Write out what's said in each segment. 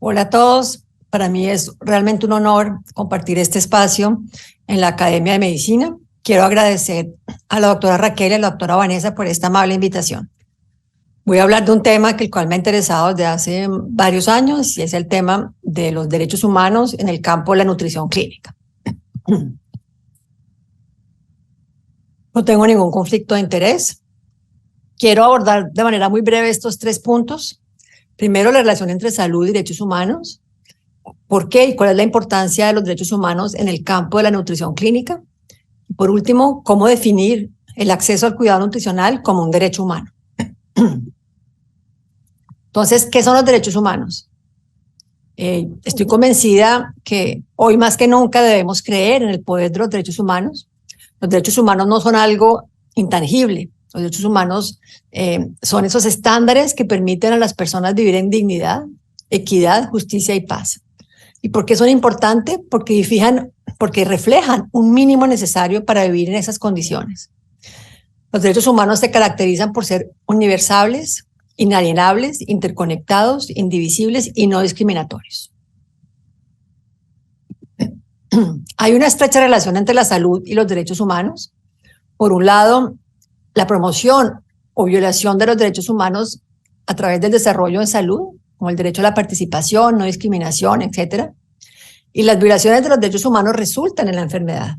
Hola a todos, para mí es realmente un honor compartir este espacio en la Academia de Medicina. Quiero agradecer a la doctora Raquel y a la doctora Vanessa por esta amable invitación. Voy a hablar de un tema que el cual me ha interesado desde hace varios años y es el tema de los derechos humanos en el campo de la nutrición clínica. No tengo ningún conflicto de interés. Quiero abordar de manera muy breve estos 3 puntos. Primero, la relación entre salud y derechos humanos. ¿Por qué y cuál es la importancia de los derechos humanos en el campo de la nutrición clínica? Y por último, cómo definir el acceso al cuidado nutricional como un derecho humano. Entonces, ¿qué son los derechos humanos? Estoy convencida que hoy más que nunca debemos creer en el poder de los derechos humanos. Los derechos humanos no son algo intangible. Los derechos humanos son esos estándares que permiten a las personas vivir en dignidad, equidad, justicia y paz. ¿Y por qué son importantes? Porque reflejan un mínimo necesario para vivir en esas condiciones. Los derechos humanos se caracterizan por ser universales, inalienables, interconectados, indivisibles y no discriminatorios. Hay una estrecha relación entre la salud y los derechos humanos. Por un lado, la promoción o violación de los derechos humanos a través del desarrollo en salud, como el derecho a la participación, no discriminación, etc. Y las violaciones de los derechos humanos resultan en la enfermedad.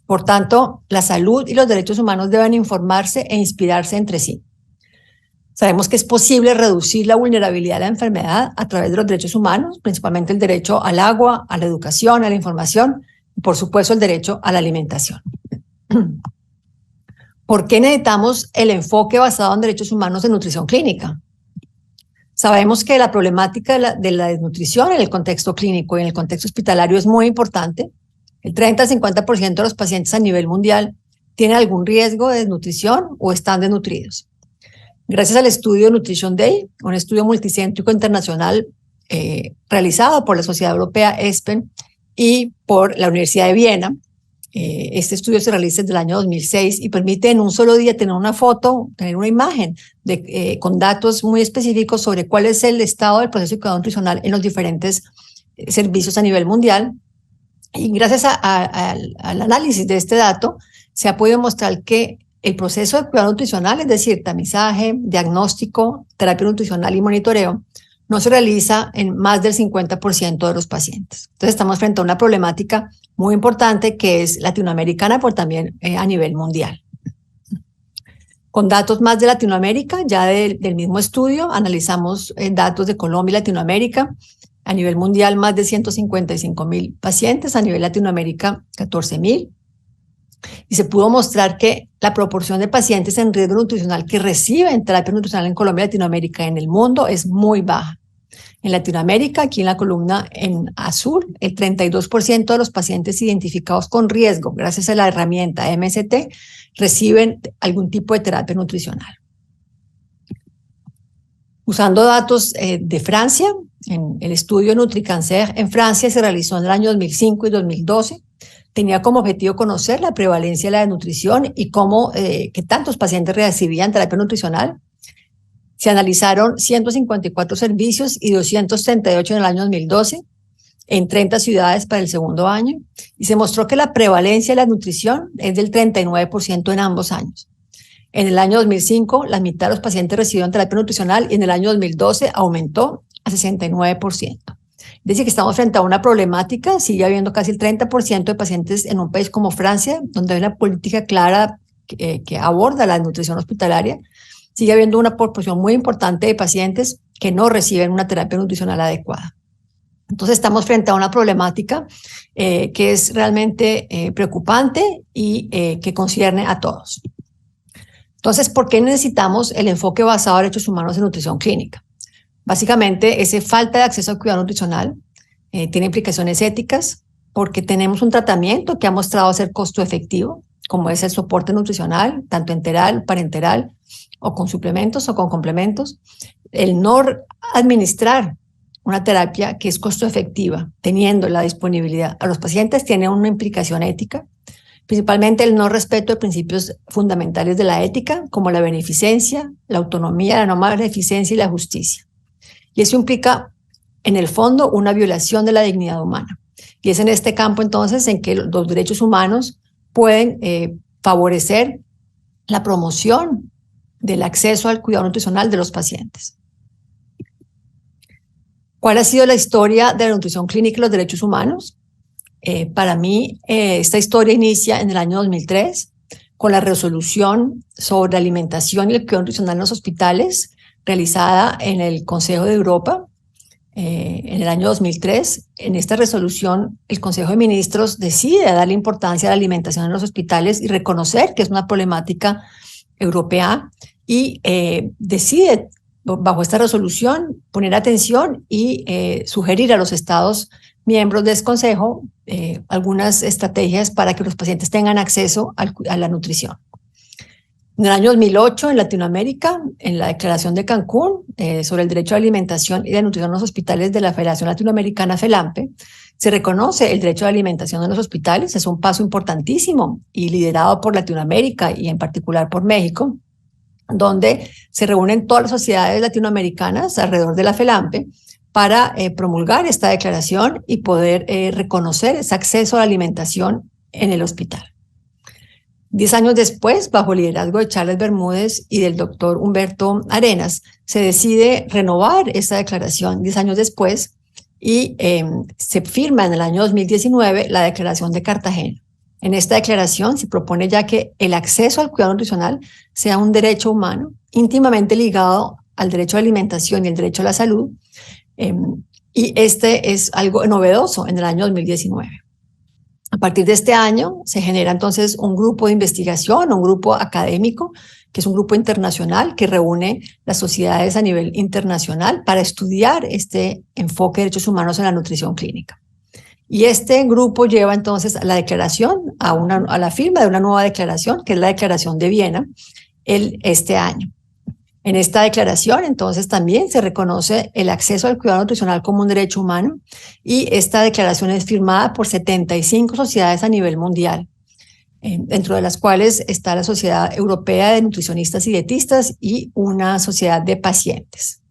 Por tanto, la salud y los derechos humanos deben informarse e inspirarse entre sí. Sabemos que es posible reducir la vulnerabilidad de la enfermedad a través de los derechos humanos, principalmente el derecho al agua, a la educación, a la información y, por supuesto, el derecho a la alimentación. ¿Por qué necesitamos el enfoque basado en derechos humanos en nutrición clínica? Sabemos que la problemática de la desnutrición en el contexto clínico y en el contexto hospitalario es muy importante. El 30-50% de los pacientes a nivel mundial tienen algún riesgo de desnutrición o están desnutridos. Gracias al estudio Nutrition Day, un estudio multicéntrico internacional realizado por la Sociedad Europea ESPEN y por la Universidad de Viena, este estudio se realiza desde el año 2006 y permite en un solo día tener una foto, tener una imagen con datos muy específicos sobre cuál es el estado del proceso de cuidado nutricional en los diferentes servicios a nivel mundial. Y gracias al análisis de este dato, se ha podido mostrar que el proceso de cuidado nutricional, es decir, tamizaje, diagnóstico, terapia nutricional y monitoreo, no se realiza en más del 50% de los pacientes. Entonces estamos frente a una problemática muy importante que es latinoamericana, pero también a nivel mundial. Con datos más de Latinoamérica, ya del mismo estudio, analizamos datos de Colombia y Latinoamérica. A nivel mundial, más de 155,000 pacientes, a nivel Latinoamérica, 14,000. Y se pudo mostrar que la proporción de pacientes en riesgo nutricional que reciben terapia nutricional en Colombia y Latinoamérica y en el mundo es muy baja. En Latinoamérica, aquí en la columna en azul, el 32% de los pacientes identificados con riesgo, gracias a la herramienta MST, reciben algún tipo de terapia nutricional. Usando datos de Francia, en el estudio NutriCancer en Francia se realizó en el año 2005 y 2012. Tenía como objetivo conocer la prevalencia de la desnutrición y qué tantos pacientes recibían terapia nutricional. Se analizaron 154 servicios y 238 en el año 2012 en 30 ciudades para el segundo año y se mostró que la prevalencia de la nutrición es del 39% en ambos años. En el año 2005, la mitad de los pacientes recibieron terapia nutricional y en el año 2012 aumentó a 69%. Es decir, que estamos frente a una problemática, sigue habiendo casi el 30% de pacientes en un país como Francia, donde hay una política clara que aborda la nutrición hospitalaria. Sigue habiendo una proporción muy importante de pacientes que no reciben una terapia nutricional adecuada. Entonces estamos frente a una problemática que es realmente preocupante y que concierne a todos. Entonces, ¿por qué necesitamos el enfoque basado en derechos humanos en nutrición clínica? Básicamente, esa falta de acceso al cuidado nutricional tiene implicaciones éticas porque tenemos un tratamiento que ha mostrado ser costo efectivo, como es el soporte nutricional, tanto enteral, parenteral, o con suplementos o con complementos. El no administrar una terapia que es costo efectiva, teniendo la disponibilidad a los pacientes, tiene una implicación ética, principalmente el no respeto de principios fundamentales de la ética, como la beneficencia, la autonomía, la no maleficencia y la justicia. Y eso implica en el fondo, una violación de la dignidad humana. Y es en este campo, entonces, en que los derechos humanos pueden favorecer la promoción del acceso al cuidado nutricional de los pacientes. ¿Cuál ha sido la historia de la nutrición clínica y los derechos humanos? Para mí, esta historia inicia en el año 2003 con la resolución sobre la alimentación y el cuidado nutricional en los hospitales realizada en el Consejo de Europa en el año 2003. En esta resolución, el Consejo de Ministros decide darle importancia a la alimentación en los hospitales y reconocer que es una problemática europea y decide, bajo esta resolución, poner atención y sugerir a los Estados miembros de este Consejo algunas estrategias para que los pacientes tengan acceso a la nutrición. En el año 2008, en Latinoamérica, en la Declaración de Cancún sobre el derecho a la alimentación y de nutrición en los hospitales de la Federación Latinoamericana, FELAMPE, se reconoce el derecho a la alimentación en los hospitales. Es un paso importantísimo y liderado por Latinoamérica y en particular por México, donde se reúnen todas las sociedades latinoamericanas alrededor de la FELAMPE para promulgar esta declaración y poder reconocer ese acceso a la alimentación en el hospital. 10 años después, bajo el liderazgo de Charles Bermúdez y del doctor Humberto Arenas, se decide renovar esta declaración 10 años después y se firma en el año 2019 la Declaración de Cartagena. En esta declaración se propone ya que el acceso al cuidado nutricional sea un derecho humano íntimamente ligado al derecho a la alimentación y el derecho a la salud, y este es algo novedoso en el año 2019. A partir de este año se genera entonces un grupo de investigación, un grupo académico, que es un grupo internacional que reúne las sociedades a nivel internacional para estudiar este enfoque de derechos humanos en la nutrición clínica. Y este grupo lleva entonces a la declaración, a la firma de una nueva declaración, que es la Declaración de Viena, este año. En esta declaración, entonces, también se reconoce el acceso al cuidado nutricional como un derecho humano y esta declaración es firmada por 75 sociedades a nivel mundial, dentro de las cuales está la Sociedad Europea de Nutricionistas y Dietistas y una sociedad de pacientes.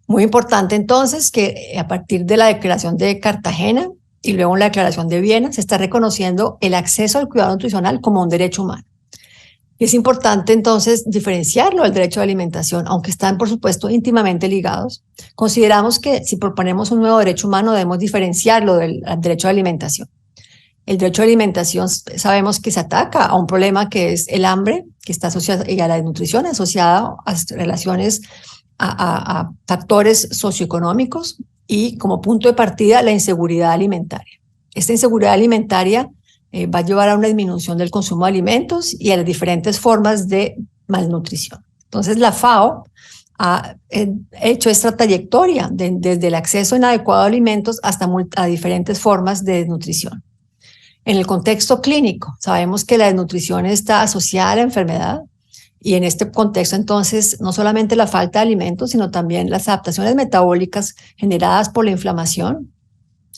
Muy importante, entonces, que a partir de la Declaración de Cartagena y luego la Declaración de Viena se está reconociendo el acceso al cuidado nutricional como un derecho humano. Y es importante entonces diferenciarlo del derecho a la alimentación, aunque están por supuesto íntimamente ligados. Consideramos que si proponemos un nuevo derecho humano debemos diferenciarlo del derecho a la alimentación. El derecho a la alimentación sabemos que se ataca a un problema que es el hambre, que está asociado y a la desnutrición asociada a relaciones a factores socioeconómicos y como punto de partida la inseguridad alimentaria. Esta inseguridad alimentaria va a llevar a una disminución del consumo de alimentos y a las diferentes formas de malnutrición. Entonces, la FAO ha hecho esta trayectoria desde el acceso inadecuado a alimentos hasta a diferentes formas de desnutrición. En el contexto clínico, sabemos que la desnutrición está asociada a la enfermedad y en este contexto, entonces, no solamente la falta de alimentos, sino también las adaptaciones metabólicas generadas por la inflamación,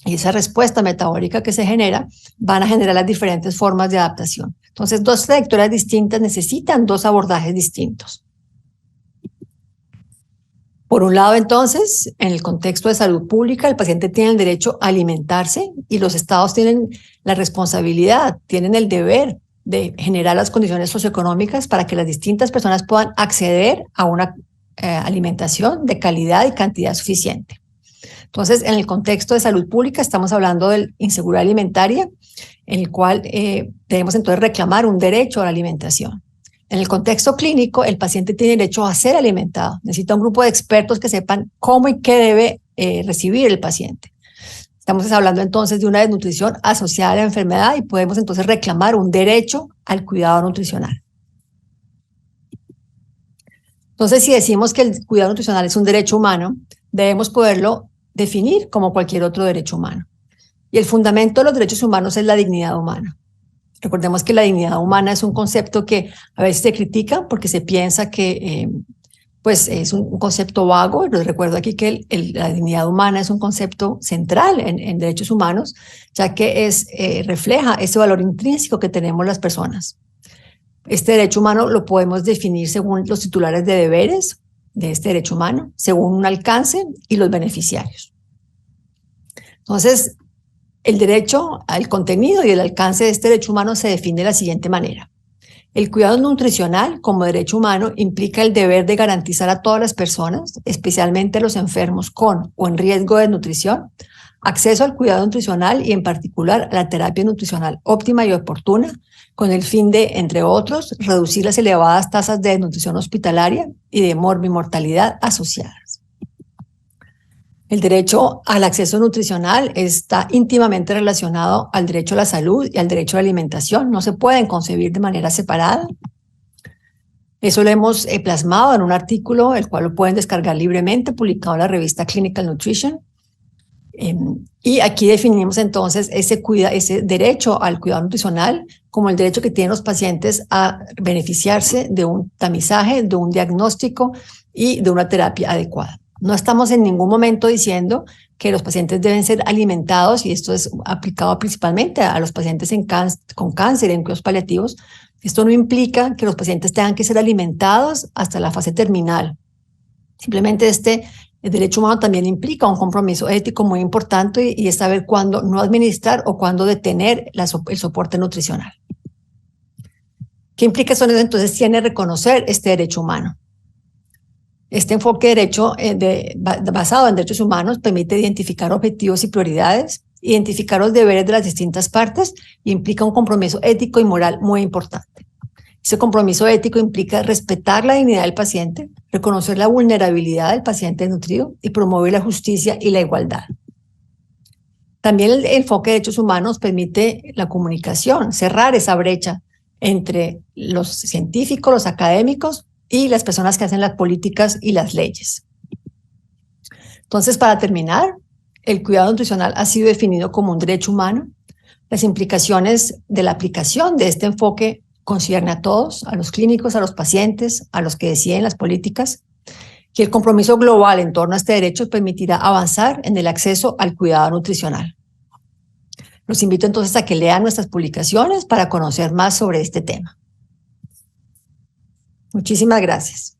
y esa respuesta metabólica que se genera van a generar las diferentes formas de adaptación. Entonces, dos trayectorias distintas necesitan dos abordajes distintos. Por un lado, entonces, en el contexto de salud pública, el paciente tiene el derecho a alimentarse y los estados tienen la responsabilidad, tienen el deber de generar las condiciones socioeconómicas para que las distintas personas puedan acceder a una alimentación de calidad y cantidad suficiente. Entonces, en el contexto de salud pública estamos hablando de inseguridad alimentaria, en el cual debemos entonces reclamar un derecho a la alimentación. En el contexto clínico, el paciente tiene derecho a ser alimentado. Necesita un grupo de expertos que sepan cómo y qué debe recibir el paciente. Estamos hablando entonces de una desnutrición asociada a la enfermedad y podemos entonces reclamar un derecho al cuidado nutricional. Entonces, si decimos que el cuidado nutricional es un derecho humano, debemos poderlo definir como cualquier otro derecho humano. Y el fundamento de los derechos humanos es la dignidad humana. Recordemos que la dignidad humana es un concepto que a veces se critica porque se piensa que pues es un concepto vago. Les recuerdo aquí que la dignidad humana es un concepto central en derechos humanos, ya que refleja ese valor intrínseco que tenemos las personas. Este derecho humano lo podemos definir según los titulares de deberes de este derecho humano según un alcance y los beneficiarios. Entonces, el derecho al contenido y el alcance de este derecho humano se define de la siguiente manera. El cuidado nutricional como derecho humano implica el deber de garantizar a todas las personas, especialmente a los enfermos con o en riesgo de desnutrición, acceso al cuidado nutricional y en particular a la terapia nutricional óptima y oportuna, con el fin de, entre otros, reducir las elevadas tasas de desnutrición hospitalaria y de morbimortalidad asociadas. El derecho al acceso nutricional está íntimamente relacionado al derecho a la salud y al derecho a la alimentación. No se pueden concebir de manera separada. Eso lo hemos plasmado en un artículo, el cual lo pueden descargar libremente, publicado en la revista Clinical Nutrition. Y aquí definimos entonces ese derecho al cuidado nutricional como el derecho que tienen los pacientes a beneficiarse de un tamizaje, de un diagnóstico y de una terapia adecuada. No estamos en ningún momento diciendo que los pacientes deben ser alimentados, y esto es aplicado principalmente a los pacientes con cáncer en cuidados paliativos. Esto no implica que los pacientes tengan que ser alimentados hasta la fase terminal. Simplemente el derecho humano también implica un compromiso ético muy importante y es saber cuándo no administrar o cuándo detener el soporte nutricional. ¿Qué implicaciones entonces tiene reconocer este derecho humano? Este enfoque de derecho basado en derechos humanos permite identificar objetivos y prioridades, identificar los deberes de las distintas partes y implica un compromiso ético y moral muy importante. Ese compromiso ético implica respetar la dignidad del paciente, reconocer la vulnerabilidad del paciente desnutrido y promover la justicia y la igualdad. También el enfoque de derechos humanos permite la comunicación, cerrar esa brecha entre los científicos, los académicos y las personas que hacen las políticas y las leyes. Entonces, para terminar, el cuidado nutricional ha sido definido como un derecho humano. Las implicaciones de la aplicación de este enfoque concierne a todos, a los clínicos, a los pacientes, a los que deciden las políticas, y el compromiso global en torno a este derecho permitirá avanzar en el acceso al cuidado nutricional. Los invito entonces a que lean nuestras publicaciones para conocer más sobre este tema. Muchísimas gracias.